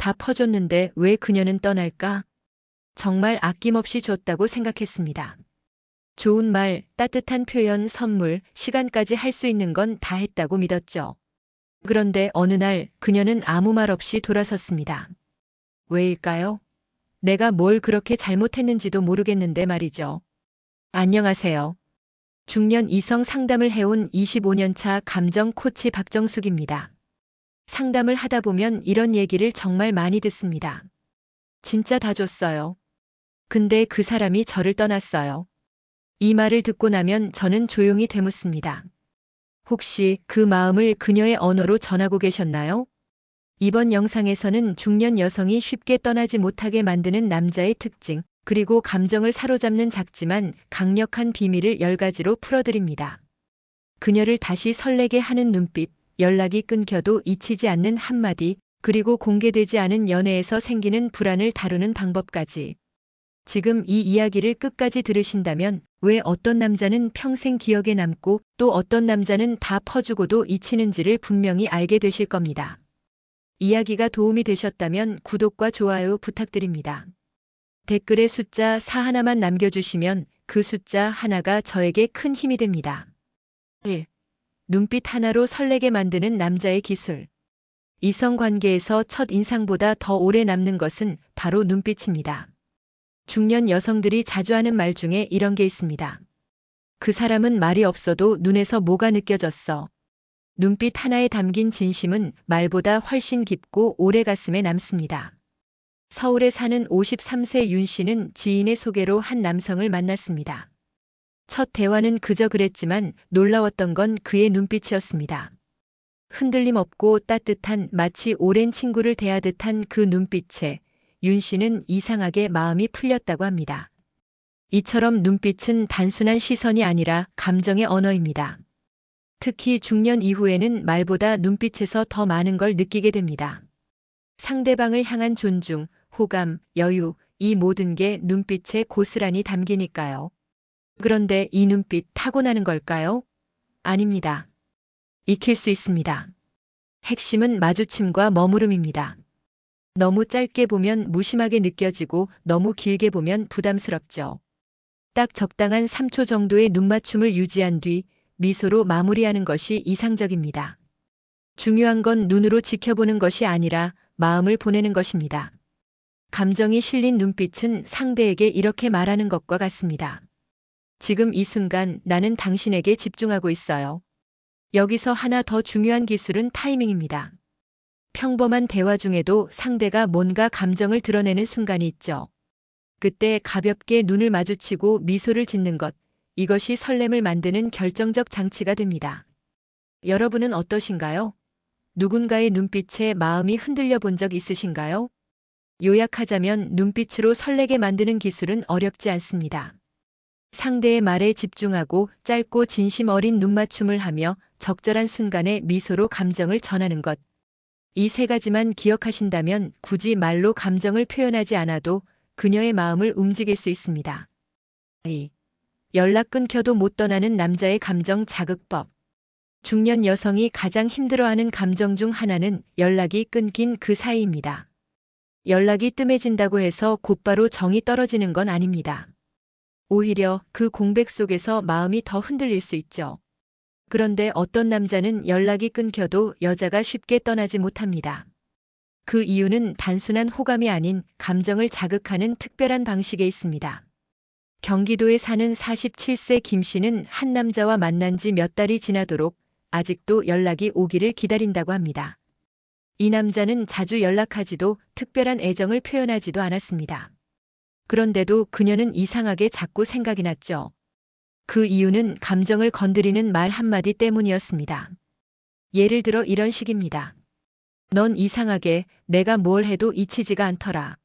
다 퍼줬는데 왜 그녀는 떠날까? 정말 아낌없이 줬다고 생각했습니다. 좋은 말, 따뜻한 표현, 선물, 시간까지 할 수 있는 건 다 했다고 믿었죠. 그런데 어느 날 그녀는 아무 말 없이 돌아섰습니다. 왜일까요? 내가 뭘 그렇게 잘못했는지도 모르겠는데 말이죠. 안녕하세요. 중년 이성 상담을 해온 25년 차 감정 코치 박정숙입니다. 상담을 하다 보면 이런 얘기를 정말 많이 듣습니다. 진짜 다 줬어요. 근데 그 사람이 저를 떠났어요. 이 말을 듣고 나면 저는 조용히 되묻습니다. 혹시 그 마음을 그녀의 언어로 전하고 계셨나요? 이번 영상에서는 중년 여성이 쉽게 떠나지 못하게 만드는 남자의 특징, 그리고 감정을 사로잡는 작지만 강력한 비밀을 10가지로 풀어드립니다. 그녀를 다시 설레게 하는 눈빛, 연락이 끊겨도 잊히지 않는 한마디, 그리고 공개되지 않은 연애에서 생기는 불안을 다루는 방법까지. 지금 이 이야기를 끝까지 들으신다면 왜 어떤 남자는 평생 기억에 남고 또 어떤 남자는 다 퍼주고도 잊히는지를 분명히 알게 되실 겁니다. 이야기가 도움이 되셨다면 구독과 좋아요 부탁드립니다. 댓글에 숫자 4 하나만 남겨주시면 그 숫자 하나가 저에게 큰 힘이 됩니다. 1. 눈빛 하나로 설레게 만드는 남자의 기술. 이성 관계에서 첫 인상보다 더 오래 남는 것은 바로 눈빛입니다. 중년 여성들이 자주 하는 말 중에 이런 게 있습니다. 그 사람은 말이 없어도 눈에서 뭐가 느껴졌어. 눈빛 하나에 담긴 진심은 말보다 훨씬 깊고 오래 가슴에 남습니다. 서울에 사는 53세 윤 씨는 지인의 소개로 한 남성을 만났습니다. 첫 대화는 그저 그랬지만 놀라웠던 건 그의 눈빛이었습니다. 흔들림 없고 따뜻한 마치 오랜 친구를 대하듯한 그 눈빛에 윤 씨는 이상하게 마음이 풀렸다고 합니다. 이처럼 눈빛은 단순한 시선이 아니라 감정의 언어입니다. 특히 중년 이후에는 말보다 눈빛에서 더 많은 걸 느끼게 됩니다. 상대방을 향한 존중, 호감, 여유, 이 모든 게 눈빛에 고스란히 담기니까요. 그런데 이 눈빛 타고나는 걸까요? 아닙니다. 익힐 수 있습니다. 핵심은 마주침과 머무름입니다. 너무 짧게 보면 무심하게 느껴지고 너무 길게 보면 부담스럽죠. 딱 적당한 3초 정도의 눈맞춤을 유지한 뒤 미소로 마무리하는 것이 이상적입니다. 중요한 건 눈으로 지켜보는 것이 아니라 마음을 보내는 것입니다. 감정이 실린 눈빛은 상대에게 이렇게 말하는 것과 같습니다. 지금 이 순간 나는 당신에게 집중하고 있어요. 여기서 하나 더 중요한 기술은 타이밍입니다. 평범한 대화 중에도 상대가 뭔가 감정을 드러내는 순간이 있죠. 그때 가볍게 눈을 마주치고 미소를 짓는 것, 이것이 설렘을 만드는 결정적 장치가 됩니다. 여러분은 어떠신가요? 누군가의 눈빛에 마음이 흔들려 본 적 있으신가요? 요약하자면 눈빛으로 설레게 만드는 기술은 어렵지 않습니다. 상대의 말에 집중하고 짧고 진심 어린 눈맞춤을 하며 적절한 순간에 미소로 감정을 전하는 것. 이 3가지만 기억하신다면 굳이 말로 감정을 표현하지 않아도 그녀의 마음을 움직일 수 있습니다. 2. 연락 끊겨도 못 떠나는 남자의 감정 자극법. 중년 여성이 가장 힘들어하는 감정 중 하나는 연락이 끊긴 그 사이입니다. 연락이 뜸해진다고 해서 곧바로 정이 떨어지는 건 아닙니다. 오히려 그 공백 속에서 마음이 더 흔들릴 수 있죠. 그런데 어떤 남자는 연락이 끊겨도 여자가 쉽게 떠나지 못합니다. 그 이유는 단순한 호감이 아닌 감정을 자극하는 특별한 방식에 있습니다. 경기도에 사는 47세 김 씨는 한 남자와 만난 지 몇 달이 지나도록 아직도 연락이 오기를 기다린다고 합니다. 이 남자는 자주 연락하지도 특별한 애정을 표현하지도 않았습니다. 그런데도 그녀는 이상하게 자꾸 생각이 났죠. 그 이유는 감정을 건드리는 말 한마디 때문이었습니다. 예를 들어 이런 식입니다. 넌 이상하게 내가 뭘 해도 잊히지가 않더라.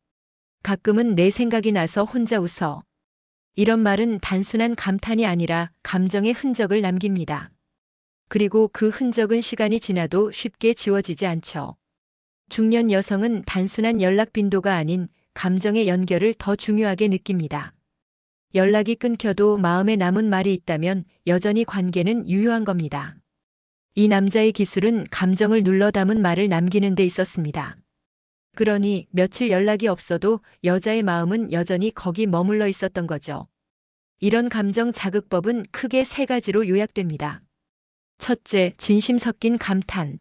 가끔은 내 생각이 나서 혼자 웃어. 이런 말은 단순한 감탄이 아니라 감정의 흔적을 남깁니다. 그리고 그 흔적은 시간이 지나도 쉽게 지워지지 않죠. 중년 여성은 단순한 연락 빈도가 아닌 감정의 연결을 더 중요하게 느낍니다. 연락이 끊겨도 마음에 남은 말이 있다면 여전히 관계는 유효한 겁니다. 이 남자의 기술은 감정을 눌러 담은 말을 남기는 데 있었습니다. 그러니 며칠 연락이 없어도 여자의 마음은 여전히 거기 머물러 있었던 거죠. 이런 감정 자극법은 크게 세 가지로 요약됩니다. 첫째, 진심 섞인 감탄.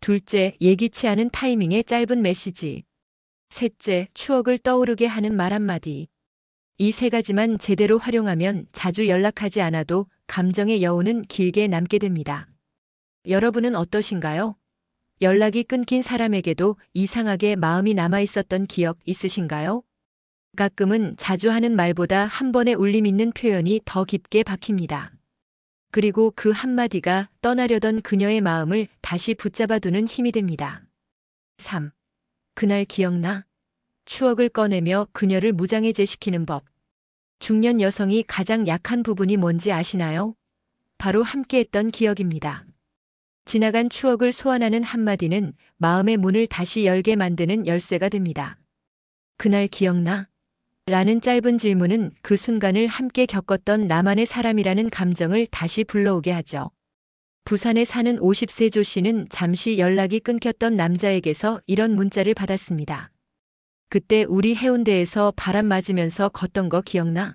둘째, 예기치 않은 타이밍의 짧은 메시지. 셋째, 추억을 떠오르게 하는 말 한마디. 이 세 가지만 제대로 활용하면 자주 연락하지 않아도 감정의 여운은 길게 남게 됩니다. 여러분은 어떠신가요? 연락이 끊긴 사람에게도 이상하게 마음이 남아 있었던 기억 있으신가요? 가끔은 자주 하는 말보다 한 번에 울림 있는 표현이 더 깊게 박힙니다. 그리고 그 한마디가 떠나려던 그녀의 마음을 다시 붙잡아두는 힘이 됩니다. 3. 그날 기억나? 추억을 꺼내며 그녀를 무장해제시키는 법. 중년 여성이 가장 약한 부분이 뭔지 아시나요? 바로 함께했던 기억입니다. 지나간 추억을 소환하는 한마디는 마음의 문을 다시 열게 만드는 열쇠가 됩니다. 그날 기억나? 라는 짧은 질문은 그 순간을 함께 겪었던 나만의 사람이라는 감정을 다시 불러오게 하죠. 부산에 사는 50세 조 씨는 잠시 연락이 끊겼던 남자에게서 이런 문자를 받았습니다. 그때 우리 해운대에서 바람 맞으면서 걷던 거 기억나?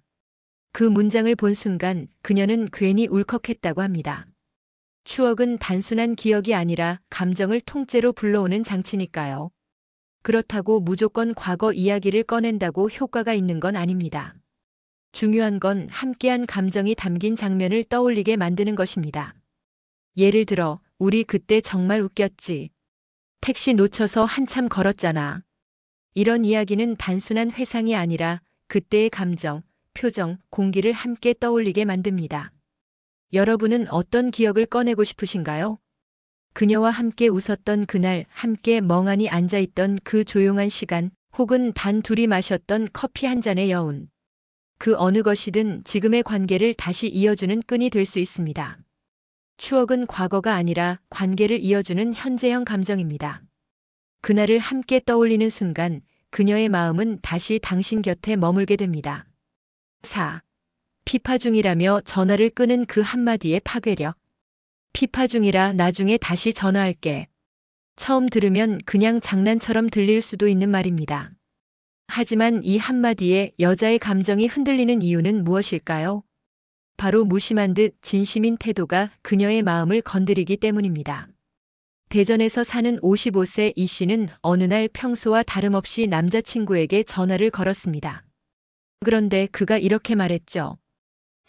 그 문장을 본 순간 그녀는 괜히 울컥했다고 합니다. 추억은 단순한 기억이 아니라 감정을 통째로 불러오는 장치니까요. 그렇다고 무조건 과거 이야기를 꺼낸다고 효과가 있는 건 아닙니다. 중요한 건 함께한 감정이 담긴 장면을 떠올리게 만드는 것입니다. 예를 들어, 우리 그때 정말 웃겼지. 택시 놓쳐서 한참 걸었잖아. 이런 이야기는 단순한 회상이 아니라 그때의 감정, 표정, 공기를 함께 떠올리게 만듭니다. 여러분은 어떤 기억을 꺼내고 싶으신가요? 그녀와 함께 웃었던 그날, 함께 멍하니 앉아있던 그 조용한 시간, 혹은 단 둘이 마셨던 커피 한 잔의 여운. 그 어느 것이든 지금의 관계를 다시 이어주는 끈이 될 수 있습니다. 추억은 과거가 아니라 관계를 이어주는 현재형 감정입니다. 그날을 함께 떠올리는 순간, 그녀의 마음은 다시 당신 곁에 머물게 됩니다. 4. 피파 중이라며 전화를 끄는 그 한마디의 파괴력. 피파 중이라 나중에 다시 전화할게. 처음 들으면 그냥 장난처럼 들릴 수도 있는 말입니다. 하지만 이 한마디에 여자의 감정이 흔들리는 이유는 무엇일까요? 바로 무심한 듯 진심인 태도가 그녀의 마음을 건드리기 때문입니다. 대전에서 사는 55세 이 씨는 어느 날 평소와 다름없이 남자친구에게 전화를 걸었습니다. 그런데 그가 이렇게 말했죠.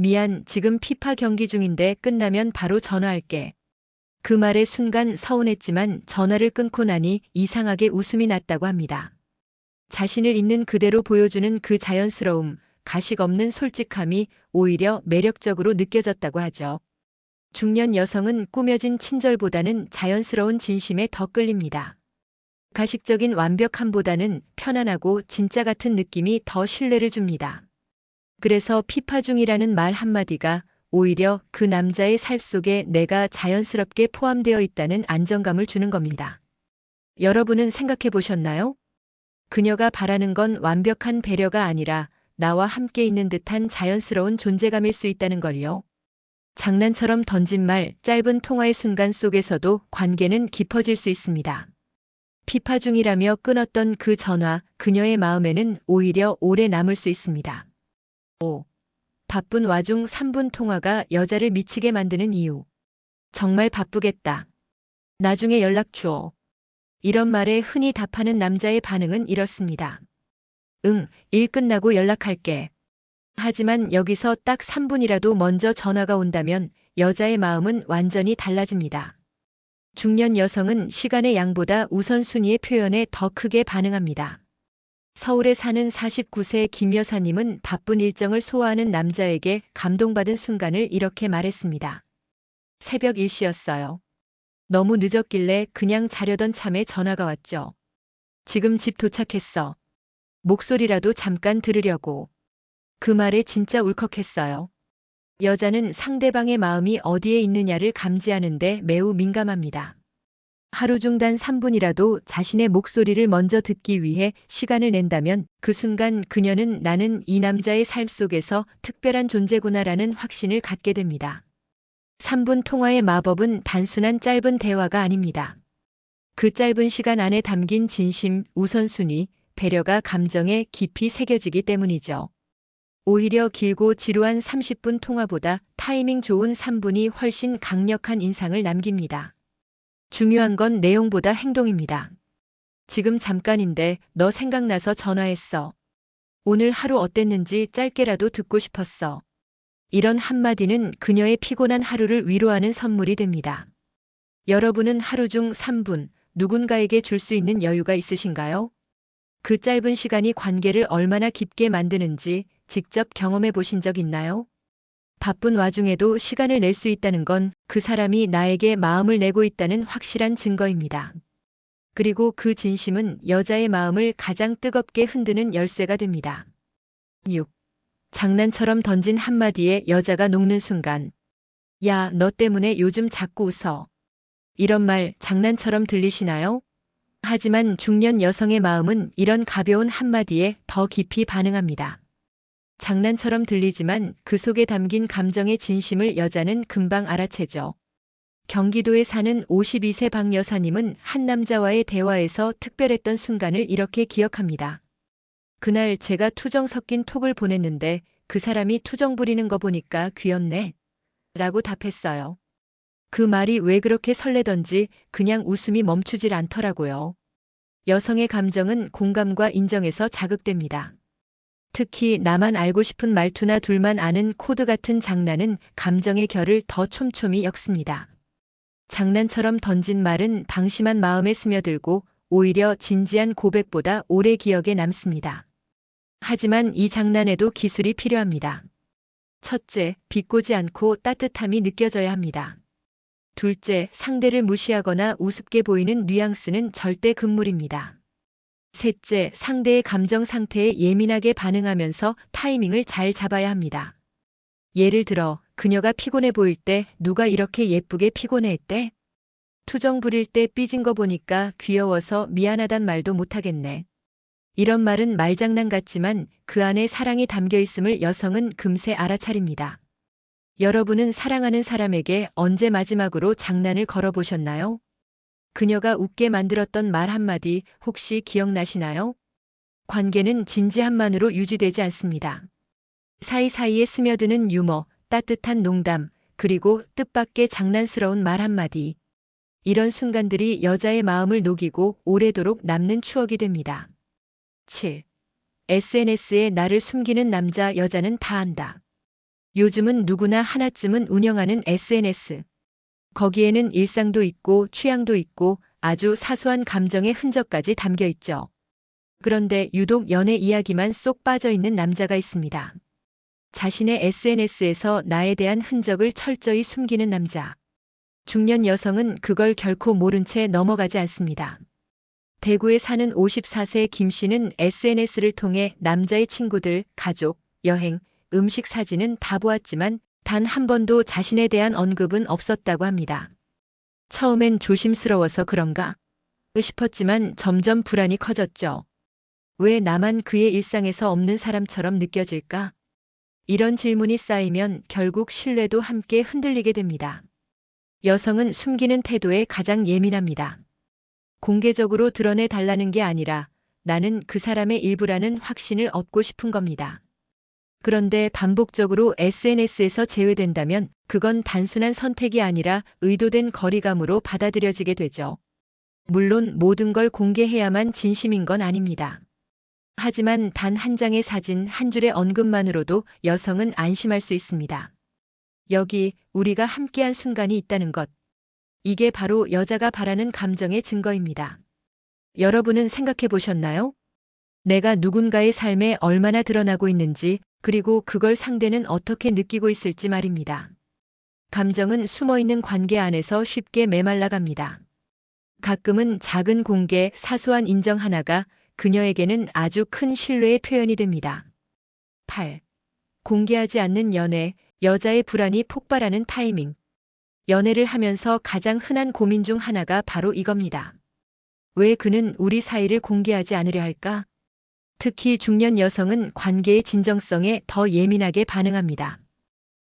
미안, 지금 피파 경기 중인데 끝나면 바로 전화할게. 그 말에 순간 서운했지만 전화를 끊고 나니 이상하게 웃음이 났다고 합니다. 자신을 있는 그대로 보여주는 그 자연스러움, 가식 없는 솔직함이 오히려 매력적으로 느껴졌다고 하죠. 중년 여성은 꾸며진 친절보다는 자연스러운 진심에 더 끌립니다. 가식적인 완벽함보다는 편안하고 진짜 같은 느낌이 더 신뢰를 줍니다. 그래서 피파 중이라는 말 한마디가 오히려 그 남자의 살 속에 내가 자연스럽게 포함되어 있다는 안정감을 주는 겁니다. 여러분은 생각해 보셨나요? 그녀가 바라는 건 완벽한 배려가 아니라 나와 함께 있는 듯한 자연스러운 존재감일 수 있다는 걸요. 장난처럼 던진 말, 짧은 통화의 순간 속에서도 관계는 깊어질 수 있습니다. 피파 중이라며 끊었던 그 전화, 그녀의 마음에는 오히려 오래 남을 수 있습니다. 5. 바쁜 와중 3분 통화가 여자를 미치게 만드는 이유. 정말 바쁘겠다. 나중에 연락 줘. 이런 말에 흔히 답하는 남자의 반응은 이렇습니다. 응, 일 끝나고 연락할게. 하지만 여기서 딱 3분이라도 먼저 전화가 온다면 여자의 마음은 완전히 달라집니다. 중년 여성은 시간의 양보다 우선순위의 표현에 더 크게 반응합니다. 서울에 사는 49세 김 여사님은 바쁜 일정을 소화하는 남자에게 감동받은 순간을 이렇게 말했습니다. 새벽 1시였어요. 너무 늦었길래 그냥 자려던 참에 전화가 왔죠. 지금 집 도착했어. 목소리라도 잠깐 들으려고. 그 말에 진짜 울컥했어요. 여자는 상대방의 마음이 어디에 있느냐를 감지하는데 매우 민감합니다. 하루 중 단 3분이라도 자신의 목소리를 먼저 듣기 위해 시간을 낸다면 그 순간 그녀는 나는 이 남자의 삶 속에서 특별한 존재구나라는 확신을 갖게 됩니다. 3분 통화의 마법은 단순한 짧은 대화가 아닙니다. 그 짧은 시간 안에 담긴 진심, 우선순위, 배려가 감정에 깊이 새겨지기 때문이죠. 오히려 길고 지루한 30분 통화보다 타이밍 좋은 3분이 훨씬 강력한 인상을 남깁니다. 중요한 건 내용보다 행동입니다. 지금 잠깐인데 너 생각나서 전화했어. 오늘 하루 어땠는지 짧게라도 듣고 싶었어. 이런 한마디는 그녀의 피곤한 하루를 위로하는 선물이 됩니다. 여러분은 하루 중 3분 누군가에게 줄 수 있는 여유가 있으신가요? 그 짧은 시간이 관계를 얼마나 깊게 만드는지 직접 경험해 보신 적 있나요? 바쁜 와중에도 시간을 낼 수 있다는 건 그 사람이 나에게 마음을 내고 있다는 확실한 증거입니다. 그리고 그 진심은 여자의 마음을 가장 뜨겁게 흔드는 열쇠가 됩니다. 6. 장난처럼 던진 한마디에 여자가 녹는 순간. 야, 너 때문에 요즘 자꾸 웃어. 이런 말 장난처럼 들리시나요? 하지만 중년 여성의 마음은 이런 가벼운 한마디에 더 깊이 반응합니다. 장난처럼 들리지만 그 속에 담긴 감정의 진심을 여자는 금방 알아채죠. 경기도에 사는 52세 박 여사님은 한 남자와의 대화에서 특별했던 순간을 이렇게 기억합니다. 그날 제가 투정 섞인 톡을 보냈는데 그 사람이 투정 부리는 거 보니까 귀엽네. 라고 답했어요. 그 말이 왜 그렇게 설레던지 그냥 웃음이 멈추질 않더라고요. 여성의 감정은 공감과 인정에서 자극됩니다. 특히 나만 알고 싶은 말투나 둘만 아는 코드 같은 장난은 감정의 결을 더 촘촘히 엮습니다. 장난처럼 던진 말은 방심한 마음에 스며들고 오히려 진지한 고백보다 오래 기억에 남습니다. 하지만 이 장난에도 기술이 필요합니다. 첫째, 비꼬지 않고 따뜻함이 느껴져야 합니다. 둘째, 상대를 무시하거나 우습게 보이는 뉘앙스는 절대 금물입니다. 셋째, 상대의 감정 상태에 예민하게 반응하면서 타이밍을 잘 잡아야 합니다. 예를 들어, 그녀가 피곤해 보일 때 누가 이렇게 예쁘게 피곤해했대? 투정 부릴 때 삐진 거 보니까 귀여워서 미안하단 말도 못하겠네. 이런 말은 말장난 같지만 그 안에 사랑이 담겨 있음을 여성은 금세 알아차립니다. 여러분은 사랑하는 사람에게 언제 마지막으로 장난을 걸어보셨나요? 그녀가 웃게 만들었던 말 한마디 혹시 기억나시나요? 관계는 진지함만으로 유지되지 않습니다. 사이사이에 스며드는 유머, 따뜻한 농담, 그리고 뜻밖의 장난스러운 말 한마디. 이런 순간들이 여자의 마음을 녹이고 오래도록 남는 추억이 됩니다. 7. SNS에 나를 숨기는 남자, 여자는 다 안다. 요즘은 누구나 하나쯤은 운영하는 SNS. 거기에는 일상도 있고 취향도 있고 아주 사소한 감정의 흔적까지 담겨 있죠. 그런데 유독 연애 이야기만 쏙 빠져 있는 남자가 있습니다. 자신의 SNS에서 나에 대한 흔적을 철저히 숨기는 남자. 중년 여성은 그걸 결코 모른 채 넘어가지 않습니다. 대구에 사는 54세 김 씨는 SNS를 통해 남자의 친구들, 가족, 여행, 음식 사진은 다 보았지만 단 한 번도 자신에 대한 언급은 없었다고 합니다. 처음엔 조심스러워서 그런가 싶었지만 점점 불안이 커졌죠. 왜 나만 그의 일상에서 없는 사람처럼 느껴질까? 이런 질문이 쌓이면 결국 신뢰도 함께 흔들리게 됩니다. 여성은 숨기는 태도에 가장 예민합니다. 공개적으로 드러내 달라는 게 아니라 나는 그 사람의 일부라는 확신을 얻고 싶은 겁니다. 그런데 반복적으로 SNS에서 제외된다면 그건 단순한 선택이 아니라 의도된 거리감으로 받아들여지게 되죠. 물론 모든 걸 공개해야만 진심인 건 아닙니다. 하지만 단 한 장의 사진, 한 줄의 언급만으로도 여성은 안심할 수 있습니다. 여기 우리가 함께한 순간이 있다는 것. 이게 바로 여자가 바라는 감정의 증거입니다. 여러분은 생각해 보셨나요? 내가 누군가의 삶에 얼마나 드러나고 있는지, 그리고 그걸 상대는 어떻게 느끼고 있을지 말입니다. 감정은 숨어있는 관계 안에서 쉽게 메말라갑니다. 가끔은 작은 공개, 사소한 인정 하나가 그녀에게는 아주 큰 신뢰의 표현이 됩니다. 8. 공개하지 않는 연애, 여자의 불안이 폭발하는 타이밍. 연애를 하면서 가장 흔한 고민 중 하나가 바로 이겁니다. 왜 그는 우리 사이를 공개하지 않으려 할까? 특히 중년 여성은 관계의 진정성에 더 예민하게 반응합니다.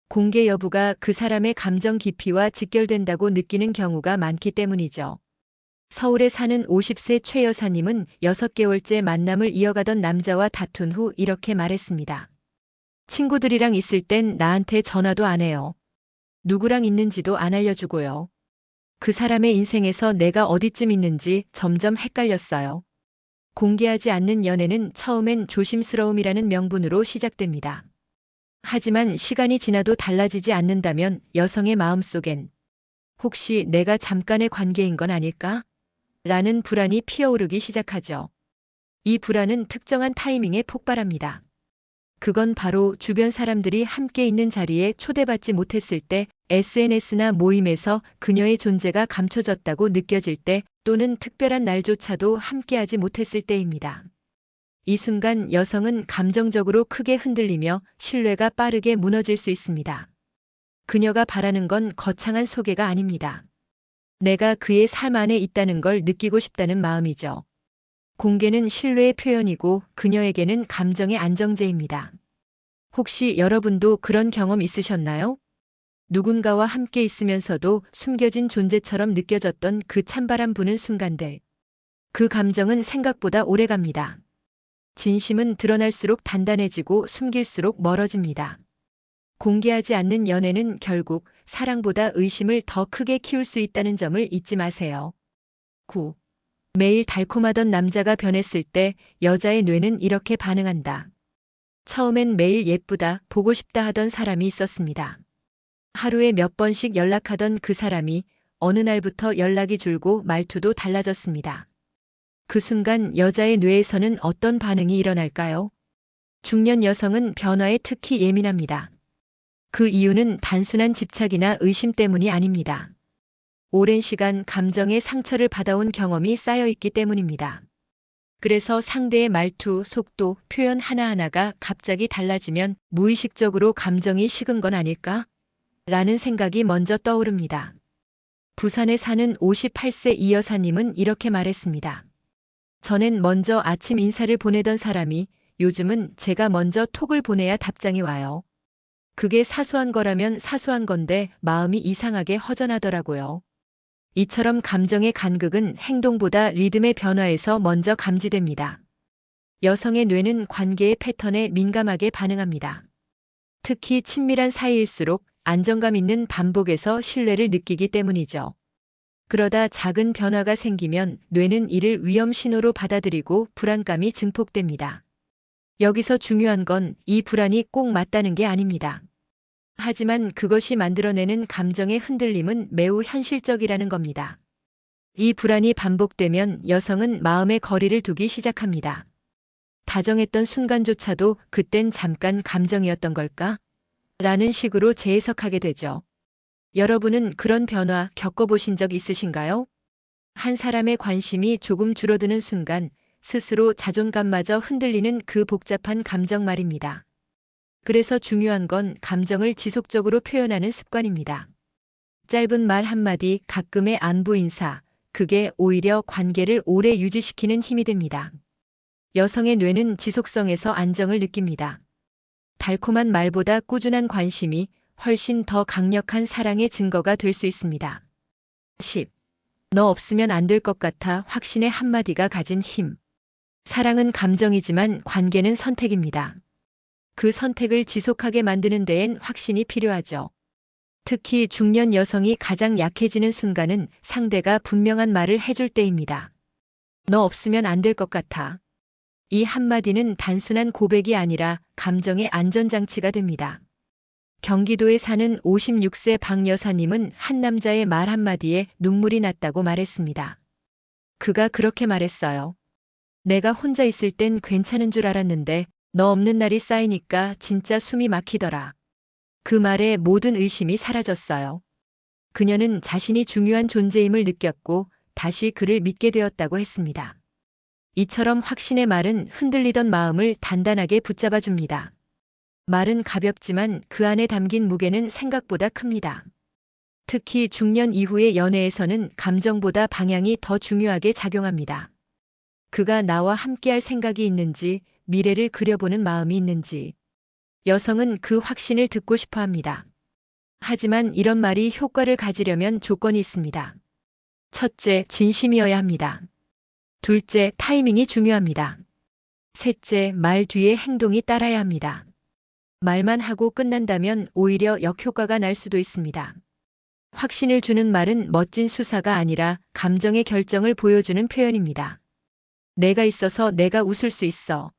공개 여부가 그 사람의 감정 깊이와 직결된다고 느끼는 경우가 많기 때문이죠. 서울에 사는 50세 최 여사님은 6개월째 만남을 이어가던 남자와 다툰 후 이렇게 말했습니다. 친구들이랑 있을 땐 나한테 전화도 안 해요. 누구랑 있는지도 안 알려주고요. 그 사람의 인생에서 내가 어디쯤 있는지 점점 헷갈렸어요. 공개하지 않는 연애는 처음엔 조심스러움이라는 명분으로 시작됩니다. 하지만 시간이 지나도 달라지지 않는다면 여성의 마음속엔 혹시 내가 잠깐의 관계인 건 아닐까? 라는 불안이 피어오르기 시작하죠. 이 불안은 특정한 타이밍에 폭발합니다. 그건 바로 주변 사람들이 함께 있는 자리에 초대받지 못했을 때, SNS나 모임에서 그녀의 존재가 감춰졌다고 느껴질 때, 또는 특별한 날조차도 함께하지 못했을 때입니다. 이 순간 여성은 감정적으로 크게 흔들리며 신뢰가 빠르게 무너질 수 있습니다. 그녀가 바라는 건 거창한 소개가 아닙니다. 내가 그의 삶 안에 있다는 걸 느끼고 싶다는 마음이죠. 공개는 신뢰의 표현이고 그녀에게는 감정의 안정제입니다. 혹시 여러분도 그런 경험 있으셨나요? 누군가와 함께 있으면서도 숨겨진 존재처럼 느껴졌던 그 찬바람 부는 순간들. 그 감정은 생각보다 오래갑니다. 진심은 드러날수록 단단해지고 숨길수록 멀어집니다. 공개하지 않는 연애는 결국 사랑보다 의심을 더 크게 키울 수 있다는 점을 잊지 마세요. 9. 매일 달콤하던 남자가 변했을 때 여자의 뇌는 이렇게 반응한다. 처음엔 매일 예쁘다, 보고 싶다 하던 사람이 있었습니다. 하루에 몇 번씩 연락하던 그 사람이 어느 날부터 연락이 줄고 말투도 달라졌습니다. 그 순간 여자의 뇌에서는 어떤 반응이 일어날까요? 중년 여성은 변화에 특히 예민합니다. 그 이유는 단순한 집착이나 의심 때문이 아닙니다. 오랜 시간 감정의 상처를 받아온 경험이 쌓여 있기 때문입니다. 그래서 상대의 말투, 속도, 표현 하나하나가 갑자기 달라지면 무의식적으로 감정이 식은 건 아닐까? 라는 생각이 먼저 떠오릅니다. 부산에 사는 58세 이 여사님은 이렇게 말했습니다. 전엔 먼저 아침 인사를 보내던 사람이 요즘은 제가 먼저 톡을 보내야 답장이 와요. 그게 사소한 거라면 사소한 건데 마음이 이상하게 허전하더라고요. 이처럼 감정의 간극은 행동보다 리듬의 변화에서 먼저 감지됩니다. 여성의 뇌는 관계의 패턴에 민감하게 반응합니다. 특히 친밀한 사이일수록 안정감 있는 반복에서 신뢰를 느끼기 때문이죠. 그러다 작은 변화가 생기면 뇌는 이를 위험 신호로 받아들이고 불안감이 증폭됩니다. 여기서 중요한 건 이 불안이 꼭 맞다는 게 아닙니다. 하지만 그것이 만들어내는 감정의 흔들림은 매우 현실적이라는 겁니다. 이 불안이 반복되면 여성은 마음의 거리를 두기 시작합니다. 다정했던 순간조차도 그땐 잠깐 감정이었던 걸까? 라는 식으로 재해석하게 되죠. 여러분은 그런 변화 겪어보신 적 있으신가요? 한 사람의 관심이 조금 줄어드는 순간 스스로 자존감마저 흔들리는 그 복잡한 감정 말입니다. 그래서 중요한 건 감정을 지속적으로 표현하는 습관입니다. 짧은 말 한마디, 가끔의 안부 인사, 그게 오히려 관계를 오래 유지시키는 힘이 됩니다. 여성의 뇌는 지속성에서 안정을 느낍니다. 달콤한 말보다 꾸준한 관심이 훨씬 더 강력한 사랑의 증거가 될 수 있습니다. 10. 너 없으면 안 될 것 같아 확신의 한마디가 가진 힘. 사랑은 감정이지만 관계는 선택입니다. 그 선택을 지속하게 만드는 데엔 확신이 필요하죠. 특히 중년 여성이 가장 약해지는 순간은 상대가 분명한 말을 해줄 때입니다. 너 없으면 안 될 것 같아. 이 한마디는 단순한 고백이 아니라 감정의 안전장치가 됩니다. 경기도에 사는 56세 박 여사님은 한 남자의 말 한마디에 눈물이 났다고 말했습니다. 그가 그렇게 말했어요. 내가 혼자 있을 땐 괜찮은 줄 알았는데 너 없는 날이 쌓이니까 진짜 숨이 막히더라. 그 말에 모든 의심이 사라졌어요. 그녀는 자신이 중요한 존재임을 느꼈고 다시 그를 믿게 되었다고 했습니다. 이처럼 확신의 말은 흔들리던 마음을 단단하게 붙잡아 줍니다. 말은 가볍지만 그 안에 담긴 무게는 생각보다 큽니다. 특히 중년 이후의 연애에서는 감정보다 방향이 더 중요하게 작용합니다. 그가 나와 함께할 생각이 있는지, 미래를 그려보는 마음이 있는지. 여성은 그 확신을 듣고 싶어 합니다. 하지만 이런 말이 효과를 가지려면 조건이 있습니다. 첫째, 진심이어야 합니다. 둘째, 타이밍이 중요합니다. 셋째, 말 뒤에 행동이 따라야 합니다. 말만 하고 끝난다면 오히려 역효과가 날 수도 있습니다. 확신을 주는 말은 멋진 수사가 아니라 감정의 결정을 보여주는 표현입니다. 내가 있어서 내가 웃을 수 있어.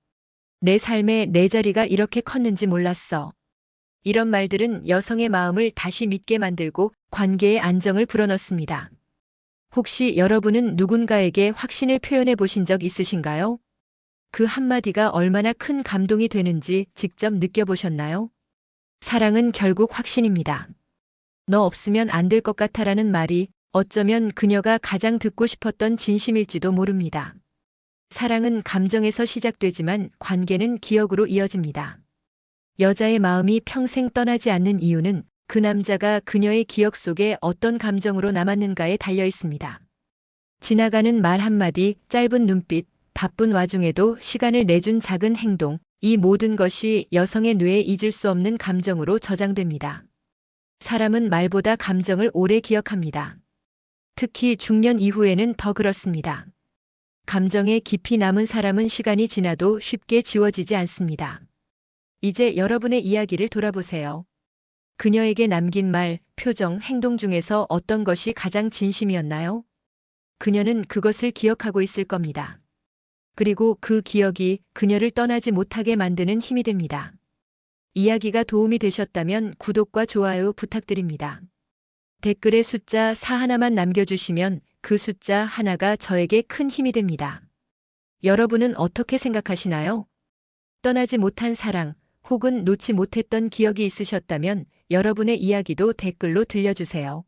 내 삶에 내 자리가 이렇게 컸는지 몰랐어. 이런 말들은 여성의 마음을 다시 믿게 만들고 관계의 안정을 불어넣습니다. 혹시 여러분은 누군가에게 확신을 표현해 보신 적 있으신가요? 그 한마디가 얼마나 큰 감동이 되는지 직접 느껴보셨나요? 사랑은 결국 확신입니다. 너 없으면 안 될 것 같아라는 말이 어쩌면 그녀가 가장 듣고 싶었던 진심일지도 모릅니다. 사랑은 감정에서 시작되지만 관계는 기억으로 이어집니다. 여자의 마음이 평생 떠나지 않는 이유는 그 남자가 그녀의 기억 속에 어떤 감정으로 남았는가에 달려 있습니다. 지나가는 말 한마디, 짧은 눈빛, 바쁜 와중에도 시간을 내준 작은 행동, 이 모든 것이 여성의 뇌에 잊을 수 없는 감정으로 저장됩니다. 사람은 말보다 감정을 오래 기억합니다. 특히 중년 이후에는 더 그렇습니다. 감정에 깊이 남은 사람은 시간이 지나도 쉽게 지워지지 않습니다. 이제 여러분의 이야기를 돌아보세요. 그녀에게 남긴 말, 표정, 행동 중에서 어떤 것이 가장 진심이었나요? 그녀는 그것을 기억하고 있을 겁니다. 그리고 그 기억이 그녀를 떠나지 못하게 만드는 힘이 됩니다. 이야기가 도움이 되셨다면 구독과 좋아요 부탁드립니다. 댓글에 숫자 4 하나만 남겨주시면 그 숫자 하나가 저에게 큰 힘이 됩니다. 여러분은 어떻게 생각하시나요? 떠나지 못한 사랑 혹은 놓지 못했던 기억이 있으셨다면 여러분의 이야기도 댓글로 들려주세요.